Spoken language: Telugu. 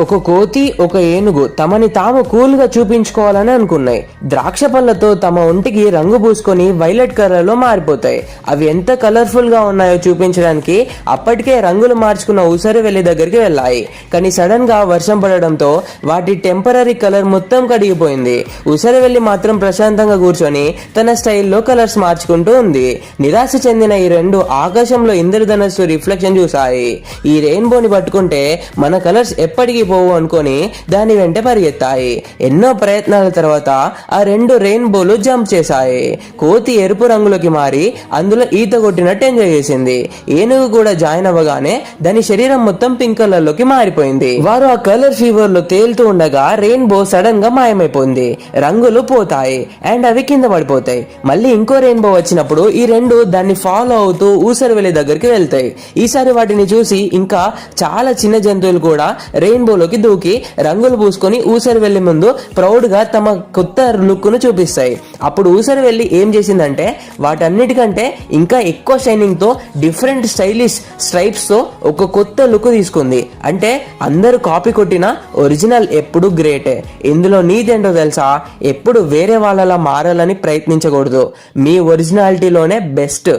ఒక కోతి ఒక ఏనుగు తమని తాము కూల్ గా చూపించుకోవాలని అనుకున్నాయి. ద్రాక్ష పళ్ళతో తమ ఒంటికి రంగు పూసుకొని వైలెట్ కలర్ లో మారిపోతాయి. అవి ఎంత కలర్ఫుల్ గా ఉన్నాయో చూపించడానికి అప్పటికే రంగులు మార్చుకున్న ఊసరవెల్లి దగ్గరికి వెళ్ళాయి. కానీ సడన్ గా వర్షం పడడంతో వాటి టెంపరీ కలర్ మొత్తం కడిగిపోయింది. ఊసరవెల్లి మాత్రం ప్రశాంతంగా కూర్చొని తన స్టైల్లో కలర్స్ మార్చుకుంటూ ఉంది. నిరాశ చెందిన ఈ రెండు ఆకాశంలో ఇంద్రధనస్సు రిఫ్లెక్షన్ చూశాయి. ఈ రెయిన్బోని పట్టుకుంటే మన కలర్స్ ఎప్పటికీ పోవు అనుకొని దాని వెంట పరిగెత్తాయి. ఎన్నో ప్రయత్నాల తర్వాత ఆ రెండు రెయిన్బోలు జంప్ చేశాయి. కోతి ఎరుపు రంగులోకి మారి అందులో ఈత కొట్టినట్టు ఎంజాయ్ చేసింది. ఏనుగు కూడా జాయిన్ అవ్వగానే దాని శరీరం మొత్తం పింక్ కలర్ లోకి మారిపోయింది. వారు ఆ కలర్ ఫీవర్ లో తేలుతూ ఉండగా రెయిన్బో సడన్ గా మాయమైపోయింది. రంగులు పోతాయి అండ్ అవి కింద పడిపోతాయి. మళ్ళీ ఇంకో రెయిన్బో వచ్చినప్పుడు ఈ రెండు దాన్ని ఫాలో అవుతూ ఊసరవెల్లి దగ్గరికి వెళ్తాయి. ఈసారి వాటిని చూసి ఇంకా చాలా చిన్న జంతువులు కూడా రెయిన్బోలోకి దూకి రంగులు పూసుకొని ఊసరవెల్లి ముందు ప్రౌడ్ గా తమ కొత్త లుక్ ను చూపిస్తాయి. అప్పుడు ఊసరవెల్లి ఏం చేసిందంటే వాటన్నిటికంటే ఇంకా ఎక్కువ షైనింగ్ తో డిఫరెంట్ స్టైలిష్ స్ట్రైప్స్ తో ఒక కొత్త లుక్ తీసుకుంది. అంటే అందరూ కాపీ కొట్టిన ఒరిజినల్ ఎప్పుడు గ్రేటే. ఇందులో నీదేంటో తెలుసా? ఎప్పుడు వేరే వాళ్ళలా మారాలని ప్రయత్నించకూడదు. మీ ఒరిజినాలిటీలోనే బెస్ట్.